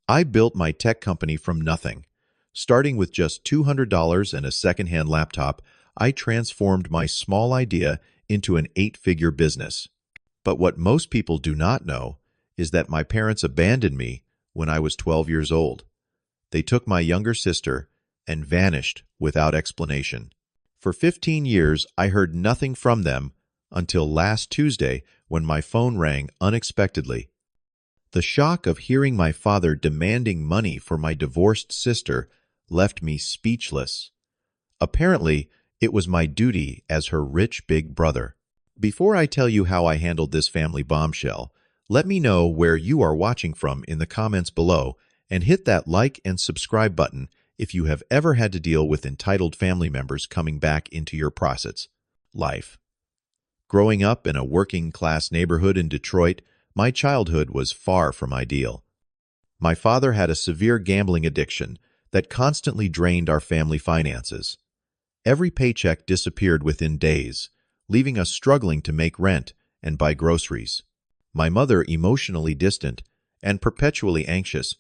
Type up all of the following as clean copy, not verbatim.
I built my tech company from nothing. Starting with just $200 and a secondhand laptop, I transformed my small idea into an eight-figure business. But what most people do not know is that my parents abandoned me when I was 12 years old. They took my younger sister and vanished without explanation. For 15 years, I heard nothing from them until last Tuesday when my phone rang unexpectedly. The shock of hearing my father demanding money for my divorced sister left me speechless. Apparently, it was my duty as her rich big brother. Before I tell you how I handled this family bombshell, let me know where you are watching from in the comments below and hit that like and subscribe button if you have ever had to deal with entitled family members coming back into your process. Life. Growing up in a working-class neighborhood in Detroit, my childhood was far from ideal. My father had a severe gambling addiction that constantly drained our family finances. Every paycheck disappeared within days, leaving us struggling to make rent and buy groceries. My mother, emotionally distant and perpetually anxious,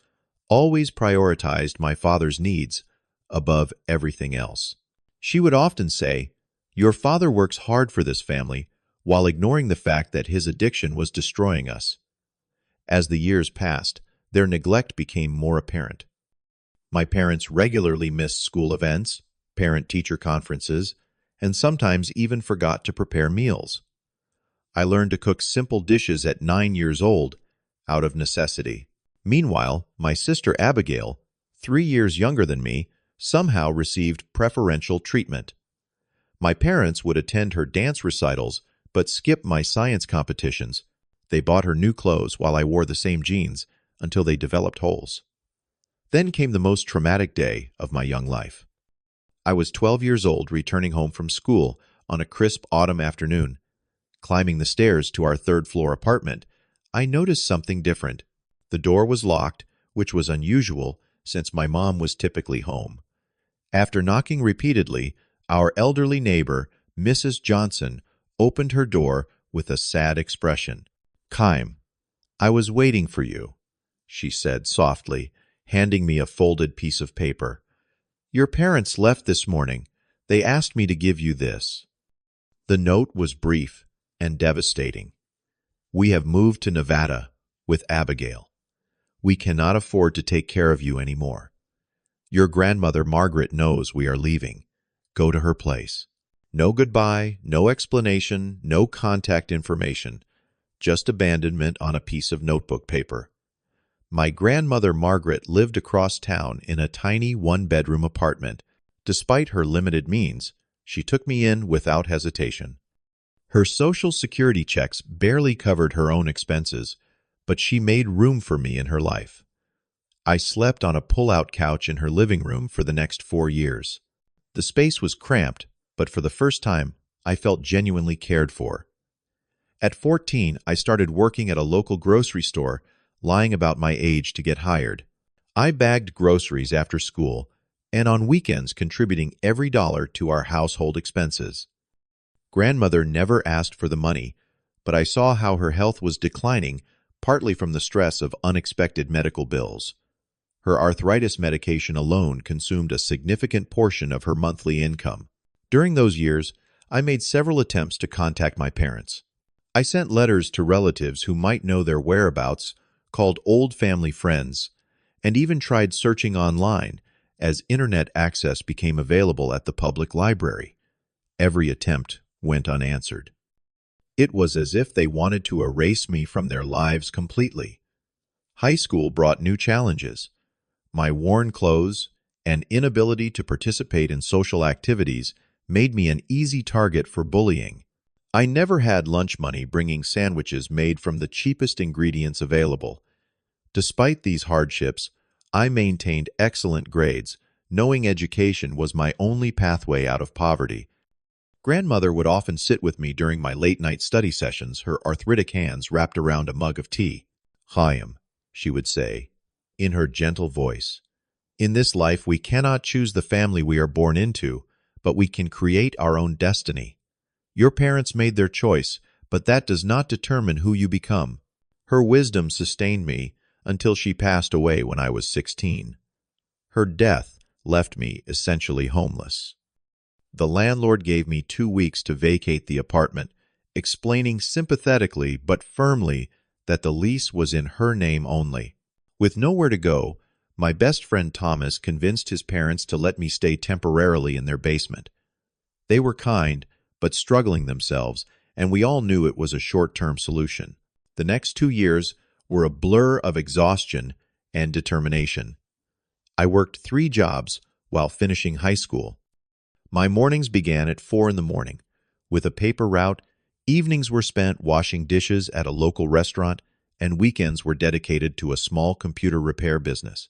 always prioritized my father's needs above everything else. She would often say, "Your father works hard for this family," while ignoring the fact that his addiction was destroying us. As the years passed, their neglect became more apparent. My parents regularly missed school events, parent-teacher conferences, and sometimes even forgot to prepare meals. I learned to cook simple dishes at 9 years old out of necessity. Meanwhile, my sister Abigail, 3 years younger than me, somehow received preferential treatment. My parents would attend her dance recitals but skip my science competitions. They bought her new clothes while I wore the same jeans until they developed holes. Then came the most traumatic day of my young life. I was 12 years old, returning home from school on a crisp autumn afternoon. Climbing the stairs to our third-floor apartment, I noticed something different. The door was locked, which was unusual since my mom was typically home. After knocking repeatedly, our elderly neighbor, Mrs. Johnson, opened her door with a sad expression. "Chaim, I was waiting for you," she said softly, handing me a folded piece of paper. "Your parents left this morning. They asked me to give you this." The note was brief and devastating. "We have moved to Nevada with Abigail. We cannot afford to take care of you anymore. Your grandmother Margaret knows we are leaving. Go to her place. No goodbye, no explanation, no contact information, just abandonment on a piece of notebook paper." My grandmother Margaret lived across town in a tiny one-bedroom apartment. Despite her limited means, she took me in without hesitation. Her Social Security checks barely covered her own expenses, but she made room for me in her life. I slept on a pull-out couch in her living room for the next 4 years. The space was cramped, but for the first time, I felt genuinely cared for. At 14, I started working at a local grocery store, lying about my age to get hired. I bagged groceries after school and on weekends contributing every dollar to our household expenses. Grandmother never asked for the money, but I saw how her health was declining, partly from the stress of unexpected medical bills. Her arthritis medication alone consumed a significant portion of her monthly income. During those years, I made several attempts to contact my parents. I sent letters to relatives who might know their whereabouts, called old family friends, and even tried searching online as internet access became available at the public library. Every attempt went unanswered. It was as if they wanted to erase me from their lives completely. High school brought new challenges. My worn clothes and inability to participate in social activities made me an easy target for bullying. I never had lunch money, bringing sandwiches made from the cheapest ingredients available. Despite these hardships, I maintained excellent grades, knowing education was my only pathway out of poverty. Grandmother would often sit with me during my late-night study sessions, her arthritic hands wrapped around a mug of tea. "Chaim," she would say, in her gentle voice, "in this life we cannot choose the family we are born into, but we can create our own destiny. Your parents made their choice, but that does not determine who you become." Her wisdom sustained me until she passed away when I was 16. Her death left me essentially homeless. The landlord gave me 2 weeks to vacate the apartment, explaining sympathetically but firmly that the lease was in her name only. With nowhere to go, my best friend Thomas convinced his parents to let me stay temporarily in their basement. They were kind, but struggling themselves, and we all knew it was a short-term solution. The next 2 years were a blur of exhaustion and determination. I worked 3 jobs while finishing high school. My mornings began at 4 in the morning. With a paper route, evenings were spent washing dishes at a local restaurant, and weekends were dedicated to a small computer repair business.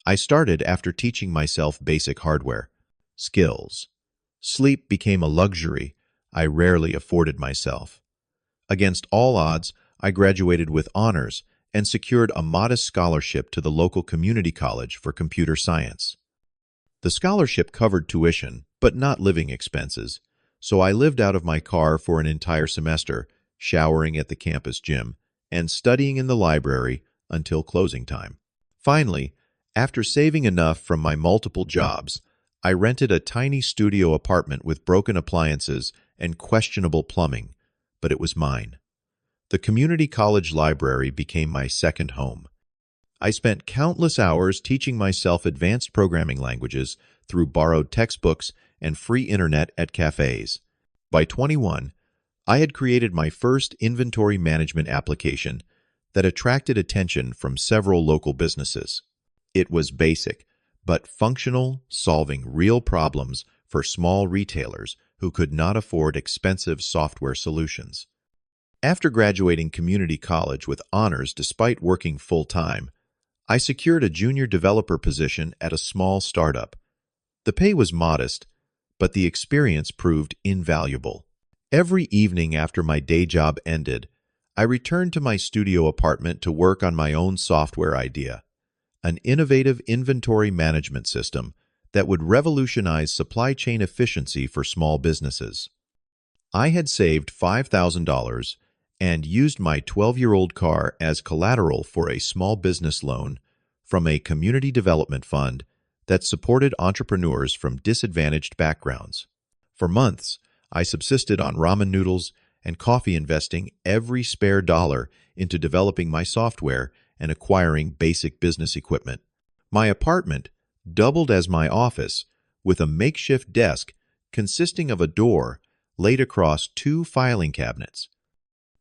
I started after teaching myself basic hardware skills. Sleep became a luxury I rarely afforded myself. Against all odds, I graduated with honors and secured a modest scholarship to the local community college for computer science. The scholarship covered tuition, but not living expenses, so I lived out of my car for an entire semester, showering at the campus gym, and studying in the library until closing time. Finally, after saving enough from my multiple jobs, I rented a tiny studio apartment with broken appliances and questionable plumbing, but it was mine. The community college library became my second home. I spent countless hours teaching myself advanced programming languages through borrowed textbooks and free internet at cafes. By 21, I had created my first inventory management application that attracted attention from several local businesses. It was basic, but functional, solving real problems for small retailers who could not afford expensive software solutions. After graduating community college with honors despite working full-time, I secured a junior developer position at a small startup. The pay was modest, but the experience proved invaluable. Every evening after my day job ended, I returned to my studio apartment to work on my own software idea, an innovative inventory management system that would revolutionize supply chain efficiency for small businesses. I had saved $5,000 and used my 12-year-old car as collateral for a small business loan from a community development fund that supported entrepreneurs from disadvantaged backgrounds. For months, I subsisted on ramen noodles and coffee, investing every spare dollar into developing my software and acquiring basic business equipment. My apartment doubled as my office, with a makeshift desk consisting of a door laid across 2 filing cabinets.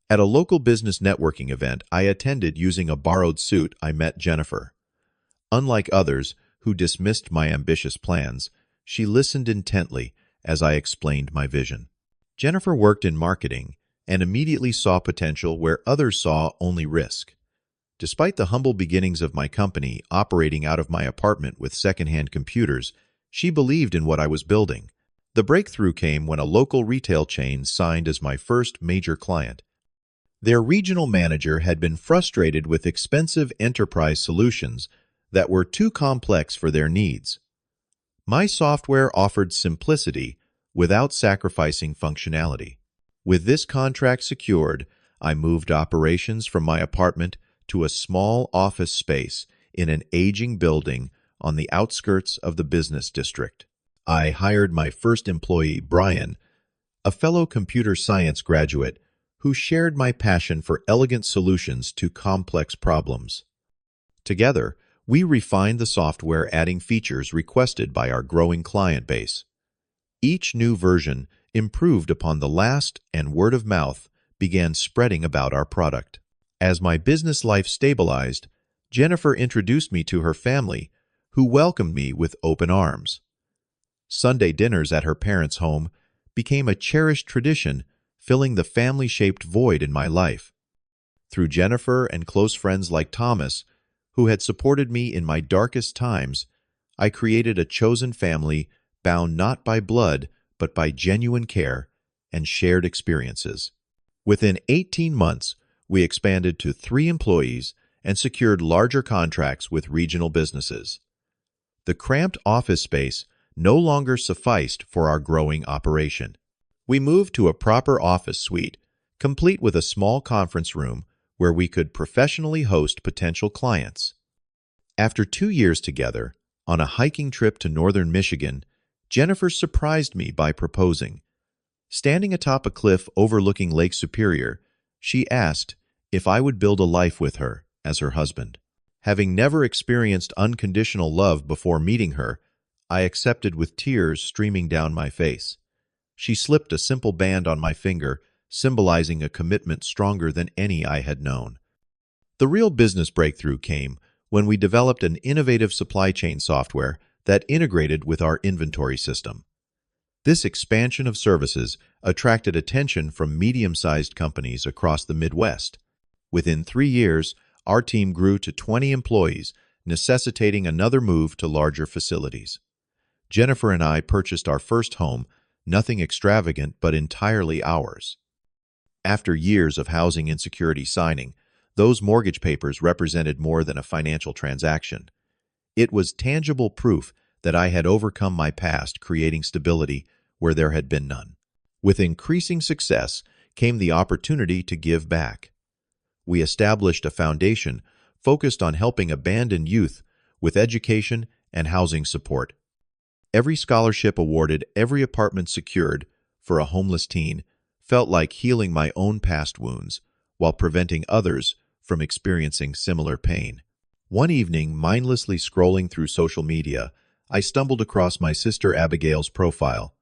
At a local business networking event I attended using a borrowed suit, I met Jennifer. Unlike others who dismissed my ambitious plans, she listened intently as I explained my vision. Jennifer worked in marketing and immediately saw potential where others saw only risk. Despite the humble beginnings of my company operating out of my apartment with secondhand computers, she believed in what I was building. The breakthrough came when a local retail chain signed as my first major client. Their regional manager had been frustrated with expensive enterprise solutions that were too complex for their needs. My software offered simplicity without sacrificing functionality. With this contract secured, I moved operations from my apartment to a small office space in an aging building on the outskirts of the business district. I hired my first employee, Brian, a fellow computer science graduate who shared my passion for elegant solutions to complex problems. Together, we refined the software, adding features requested by our growing client base. Each new version improved upon the last, and word of mouth began spreading about our product. As my business life stabilized, Jennifer introduced me to her family, who welcomed me with open arms. Sunday dinners at her parents' home became a cherished tradition, filling the family-shaped void in my life. Through Jennifer and close friends like Thomas, who had supported me in my darkest times, I created a chosen family bound not by blood, but by genuine care and shared experiences. Within 18 months, we expanded to 3 employees and secured larger contracts with regional businesses. The cramped office space no longer sufficed for our growing operation. We moved to a proper office suite, complete with a small conference room where we could professionally host potential clients. After 2 years together, on a hiking trip to northern Michigan, Jennifer surprised me by proposing. Standing atop a cliff overlooking Lake Superior, she asked if I would build a life with her as her husband. Having never experienced unconditional love before meeting her, I accepted with tears streaming down my face. She slipped a simple band on my finger, symbolizing a commitment stronger than any I had known. The real business breakthrough came when we developed an innovative supply chain software that integrated with our inventory system. This expansion of services attracted attention from medium-sized companies across the Midwest. Within 3 years, our team grew to 20 employees, necessitating another move to larger facilities. Jennifer and I purchased our first home, nothing extravagant but entirely ours. After years of housing insecurity signing, those mortgage papers represented more than a financial transaction. It was tangible proof that I had overcome my past, creating stability where there had been none. With increasing success came the opportunity to give back. We established a foundation focused on helping abandoned youth with education and housing support. Every scholarship awarded, every apartment secured for a homeless teen felt like healing my own past wounds while preventing others from experiencing similar pain. One evening, mindlessly scrolling through social media, I stumbled across my sister Abigail's profile.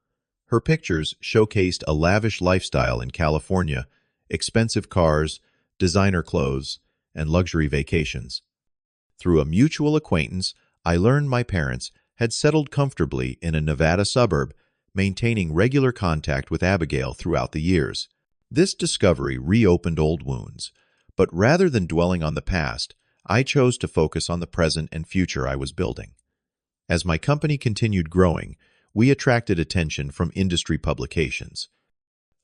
Her pictures showcased a lavish lifestyle in California, expensive cars, designer clothes, and luxury vacations. Through a mutual acquaintance, I learned my parents had settled comfortably in a Nevada suburb, maintaining regular contact with Abigail throughout the years. This discovery reopened old wounds, but rather than dwelling on the past, I chose to focus on the present and future I was building. As my company continued growing, we attracted attention from industry publications.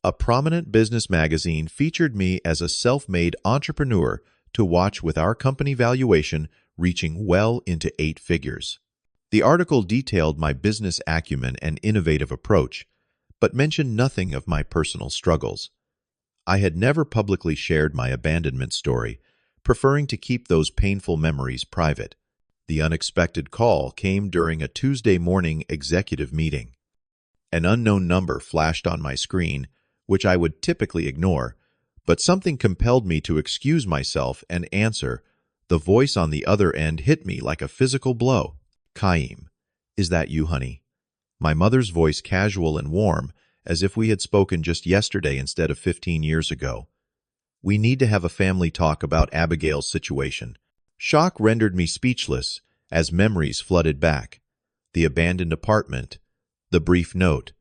A prominent business magazine featured me as a self-made entrepreneur to watch, with our company valuation reaching well into 8 figures. The article detailed my business acumen and innovative approach, but mentioned nothing of my personal struggles. I had never publicly shared my abandonment story, preferring to keep those painful memories private. The unexpected call came during a Tuesday morning executive meeting. An unknown number flashed on my screen, which I would typically ignore, but something compelled me to excuse myself and answer. The voice on the other end hit me like a physical blow. "Kaim, is that you, honey?" My mother's voice, casual and warm, as if we had spoken just yesterday instead of 15 years ago. "We need to have a family talk about Abigail's situation." Shock rendered me speechless as memories flooded back. The abandoned apartment, the brief note,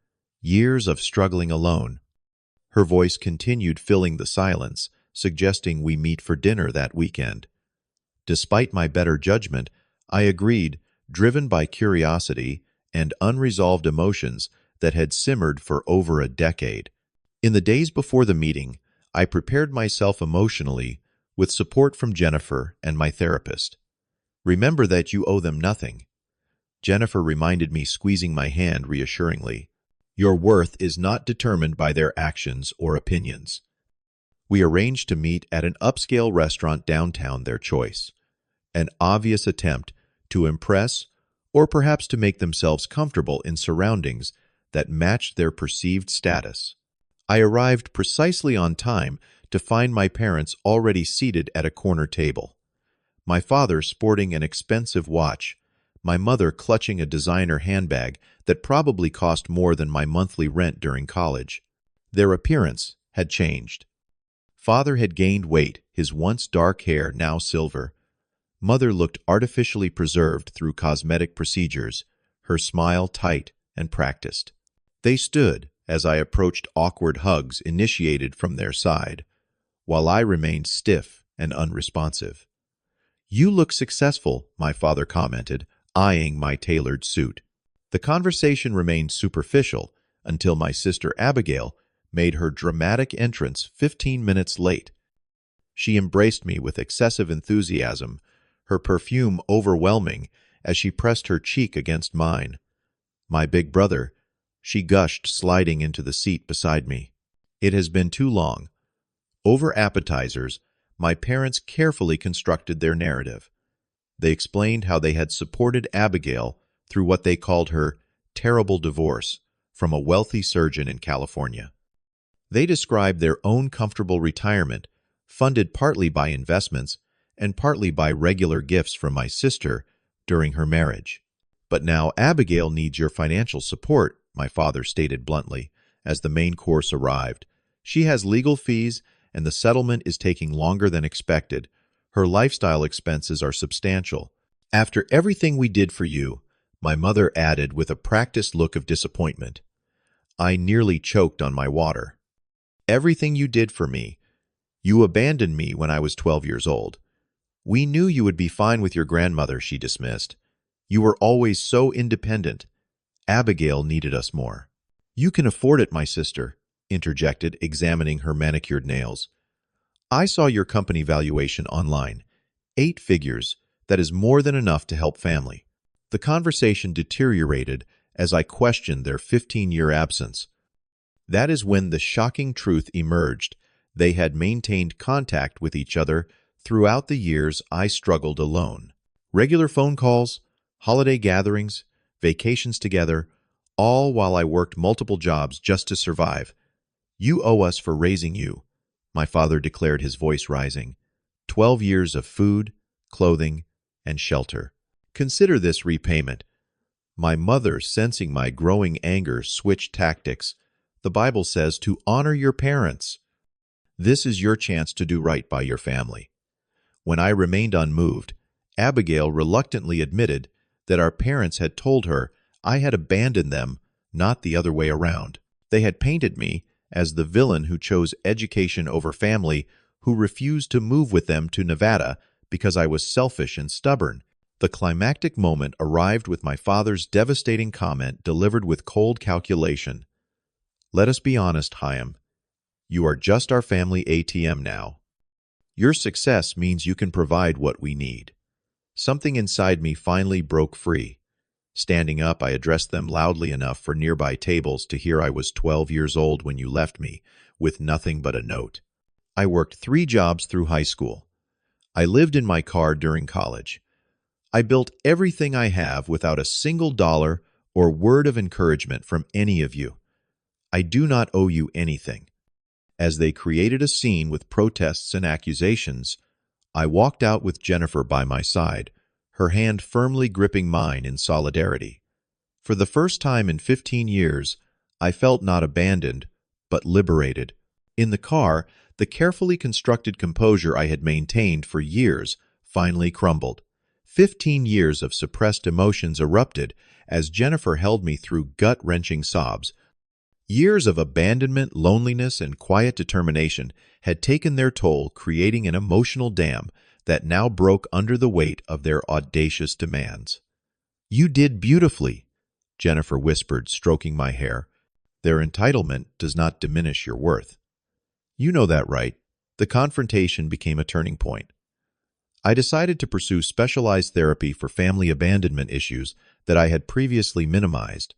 years of struggling alone. Her voice continued, filling the silence, suggesting we meet for dinner that weekend. Despite my better judgment, I agreed, driven by curiosity and unresolved emotions that had simmered for over a decade. In the days before the meeting, I prepared myself emotionally with support from Jennifer and my therapist. "Remember that you owe them nothing," Jennifer reminded me, squeezing my hand reassuringly. "Your worth is not determined by their actions or opinions." We arranged to meet at an upscale restaurant downtown, their choice. An obvious attempt to impress, or perhaps to make themselves comfortable in surroundings that matched their perceived status. I arrived precisely on time to find my parents already seated at a corner table. My father sporting an expensive watch, my mother clutching a designer handbag that probably cost more than my monthly rent during college. Their appearance had changed. Father had gained weight, his once dark hair now silver. Mother looked artificially preserved through cosmetic procedures, her smile tight and practiced. They stood as I approached, awkward hugs initiated from their side, while I remained stiff and unresponsive. "You look successful," my father commented, eyeing my tailored suit. The conversation remained superficial until my sister Abigail made her dramatic entrance 15 minutes late. She embraced me with excessive enthusiasm, her perfume overwhelming as she pressed her cheek against mine. "My big brother," she gushed, sliding into the seat beside me. "It has been too long." Over appetizers, My parents carefully constructed their narrative. They explained how they had supported Abigail through what they called her terrible divorce from a wealthy surgeon in California. They described their own comfortable retirement, funded partly by investments and partly by regular gifts from my sister during her marriage. But now Abigail needs your financial support, my father stated bluntly, as the main course arrived. She has legal fees, and the settlement is taking longer than expected. Her lifestyle expenses are substantial. After everything we did for you, my mother added with a practiced look of disappointment. I nearly choked on my water. Everything you did for me. You abandoned me when I was 12 years old. We knew you would be fine with your grandmother, she dismissed. You were always so independent. Abigail needed us more. You can afford it, my sister, interjected, examining her manicured nails. I saw your company valuation online. 8 figures. That is more than enough to help family. The conversation deteriorated as I questioned their 15-year absence. That is when the shocking truth emerged. They had maintained contact with each other throughout the years I struggled alone. Regular phone calls, holiday gatherings, vacations together, all while I worked multiple jobs just to survive. You owe us for raising you, my father declared, his voice rising. 12 years of food, clothing, and shelter. Consider this repayment. My mother, sensing my growing anger, switched tactics. The Bible says to honor your parents. This is your chance to do right by your family. When I remained unmoved, Abigail reluctantly admitted that our parents had told her I had abandoned them, not the other way around. They had painted me as the villain who chose education over family, who refused to move with them to Nevada because I was selfish and stubborn. The climactic moment arrived with my father's devastating comment delivered with cold calculation. Let us be honest, Chaim. You are just our family ATM now. Your success means you can provide what we need. Something inside me finally broke free. Standing up, I addressed them loudly enough for nearby tables to hear I was 12 years old when you left me, with nothing but a note. I worked 3 jobs through high school. I lived in my car during college. I built everything I have without a single dollar or word of encouragement from any of you. I do not owe you anything. As they created a scene with protests and accusations, I walked out with Jennifer by my side, her hand firmly gripping mine in solidarity. For the first time in 15 years, I felt not abandoned, but liberated. In the car, the carefully constructed composure I had maintained for years finally crumbled. 15 years of suppressed emotions erupted as Jennifer held me through gut-wrenching sobs. Years of abandonment, loneliness, and quiet determination had taken their toll, creating an emotional dam that now broke under the weight of their audacious demands. You did beautifully, Jennifer whispered, stroking my hair. Their entitlement does not diminish your worth. You know that, right? The confrontation became a turning point. I decided to pursue specialized therapy for family abandonment issues that I had previously minimized.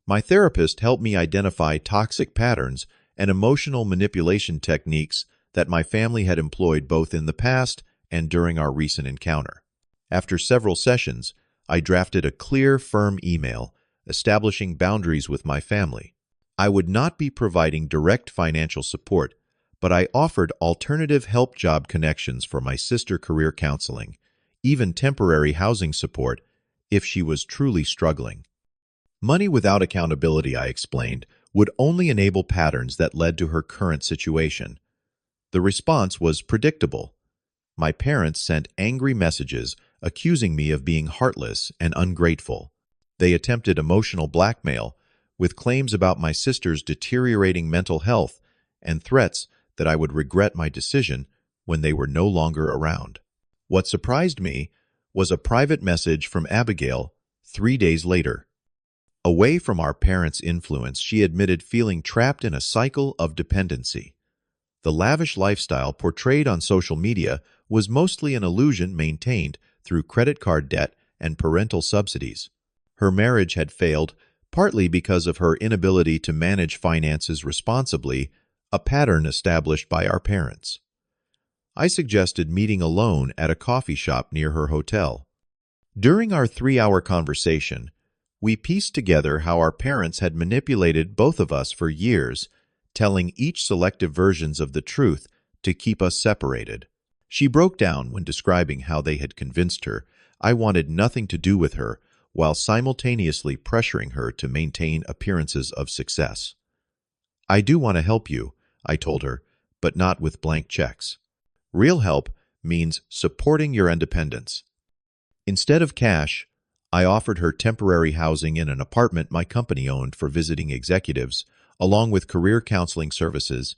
My therapist helped me identify toxic patterns and emotional manipulation techniques that my family had employed both in the past and during our recent encounter. After several sessions, I drafted a clear, firm email establishing boundaries with my family. I would not be providing direct financial support, but I offered alternative help job connections for my sister, career counseling, even temporary housing support if she was truly struggling. Money without accountability, I explained, would only enable patterns that led to her current situation. The response was predictable. My parents sent angry messages accusing me of being heartless and ungrateful. They attempted emotional blackmail with claims about my sister's deteriorating mental health and threats that I would regret my decision when they were no longer around. What surprised me was a private message from Abigail 3 days later. Away from our parents' influence, she admitted feeling trapped in a cycle of dependency. The lavish lifestyle portrayed on social media was mostly an illusion maintained through credit card debt and parental subsidies. Her marriage had failed partly because of her inability to manage finances responsibly, a pattern established by our parents. I suggested meeting alone at a coffee shop near her hotel. During our 3-hour conversation, we pieced together how our parents had manipulated both of us for years, telling each selective versions of the truth to keep us separated. She broke down when describing how they had convinced her I wanted nothing to do with her, while simultaneously pressuring her to maintain appearances of success. "I do want to help you," I told her, "but not with blank checks. Real help means supporting your independence." Instead of cash, I offered her temporary housing in an apartment my company owned for visiting executives, along with career counseling services,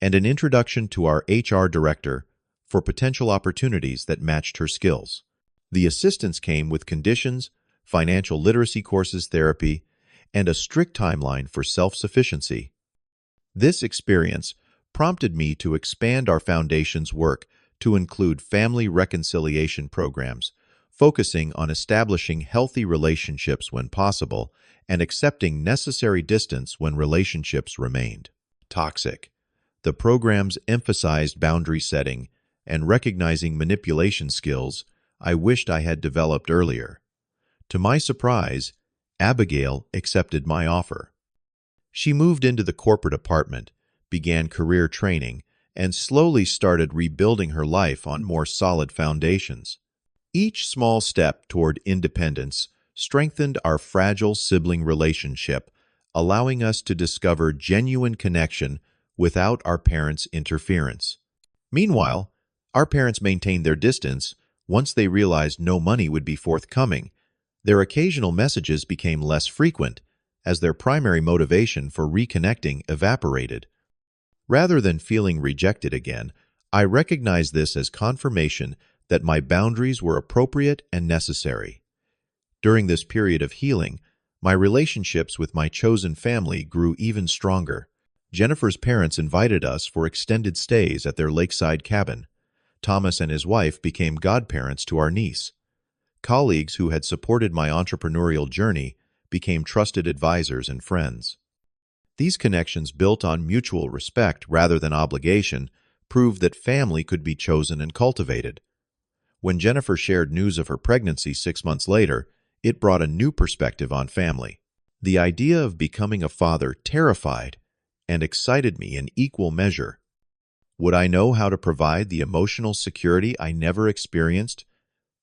and an introduction to our HR director for potential opportunities that matched her skills. The assistance came with conditions, financial literacy courses, therapy, and a strict timeline for self-sufficiency. This experience prompted me to expand our foundation's work to include family reconciliation programs, focusing on establishing healthy relationships when possible and accepting necessary distance when relationships remained toxic. The programs emphasized boundary setting and recognizing manipulation skills I wished I had developed earlier. To my surprise, Abigail accepted my offer. She moved into the corporate apartment, began career training, and slowly started rebuilding her life on more solid foundations. Each small step toward independence strengthened our fragile sibling relationship, allowing us to discover genuine connection without our parents' interference. Meanwhile, our parents maintained their distance once they realized no money would be forthcoming. Their occasional messages became less frequent as their primary motivation for reconnecting evaporated. Rather than feeling rejected again, I recognized this as confirmation that my boundaries were appropriate and necessary. During this period of healing, my relationships with my chosen family grew even stronger. Jennifer's parents invited us for extended stays at their lakeside cabin. Thomas and his wife became godparents to our niece. Colleagues who had supported my entrepreneurial journey became trusted advisors and friends. These connections, built on mutual respect rather than obligation, proved that family could be chosen and cultivated. When Jennifer shared news of her pregnancy 6 months later, it brought a new perspective on family. The idea of becoming a father terrified and excited me in equal measure. Would I know how to provide the emotional security I never experienced?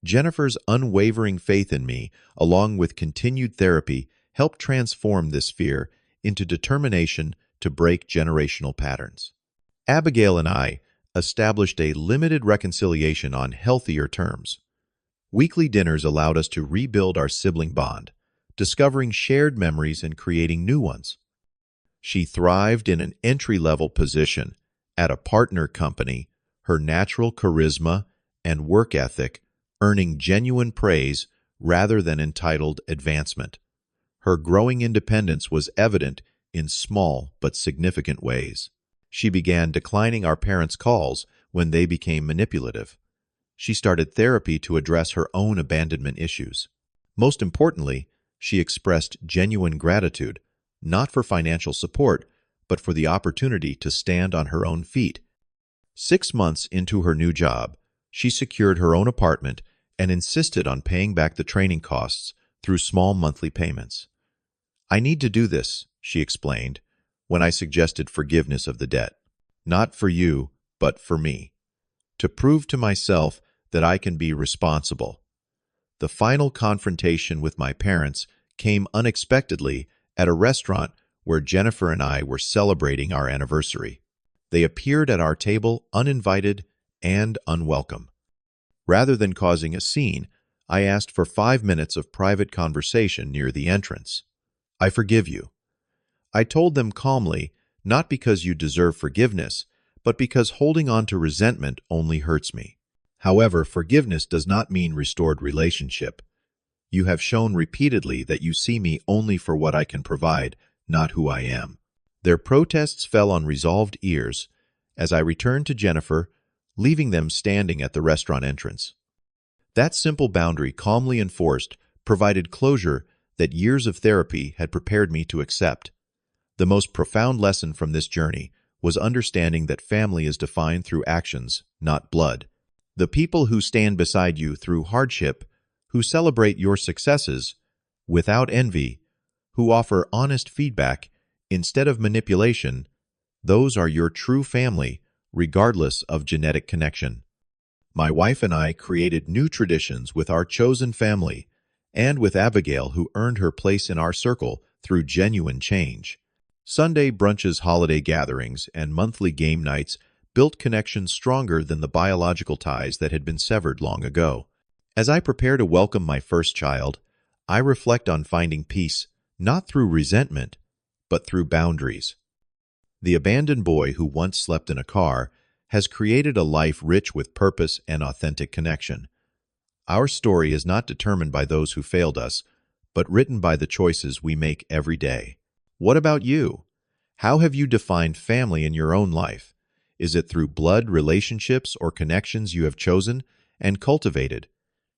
Jennifer's unwavering faith in me, along with continued therapy, helped transform this fear into determination to break generational patterns. Abigail and I established a limited reconciliation on healthier terms. Weekly dinners allowed us to rebuild our sibling bond, discovering shared memories and creating new ones. She thrived in an entry-level position at a partner company, her natural charisma and work ethic earning genuine praise rather than entitled advancement. Her growing independence was evident in small but significant ways. She began declining our parents' calls when they became manipulative. She started therapy to address her own abandonment issues. Most importantly, she expressed genuine gratitude, not for financial support, but for the opportunity to stand on her own feet. 6 months into her new job, she secured her own apartment and insisted on paying back the training costs through small monthly payments. "I need to do this," she explained, when I suggested forgiveness of the debt. "Not for you, but for me. To prove to myself that I can be responsible." The final confrontation with my parents came unexpectedly at a restaurant where Jennifer and I were celebrating our anniversary. They appeared at our table uninvited and unwelcome. Rather than causing a scene, I asked for 5 minutes of private conversation near the entrance. "I forgive you." I told them calmly, "Not because you deserve forgiveness, but because holding on to resentment only hurts me. However, forgiveness does not mean restored relationship. You have shown repeatedly that you see me only for what I can provide, not who I am." Their protests fell on resolved ears as I returned to Jennifer, leaving them standing at the restaurant entrance. That simple boundary, calmly enforced, provided closure that years of therapy had prepared me to accept. The most profound lesson from this journey was understanding that family is defined through actions, not blood. The people who stand beside you through hardship, who celebrate your successes without envy, who offer honest feedback instead of manipulation, those are your true family, regardless of genetic connection. My wife and I created new traditions with our chosen family and with Abigail, who earned her place in our circle through genuine change. Sunday brunches, holiday gatherings, and monthly game nights built connections stronger than the biological ties that had been severed long ago. As I prepare to welcome my first child, I reflect on finding peace not through resentment, but through boundaries. The abandoned boy who once slept in a car has created a life rich with purpose and authentic connection. Our story is not determined by those who failed us, but written by the choices we make every day. What about you? How have you defined family in your own life? Is it through blood relationships or connections you have chosen and cultivated?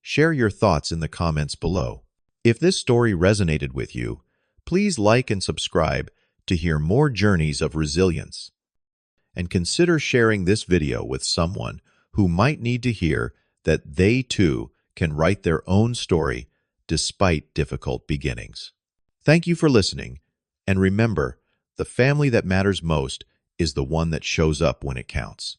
Share your thoughts in the comments below. If this story resonated with you, please like and subscribe to hear more journeys of resilience. And consider sharing this video with someone who might need to hear that they too can write their own story despite difficult beginnings. Thank you for listening, and remember, the family that matters most is the one that shows up when it counts.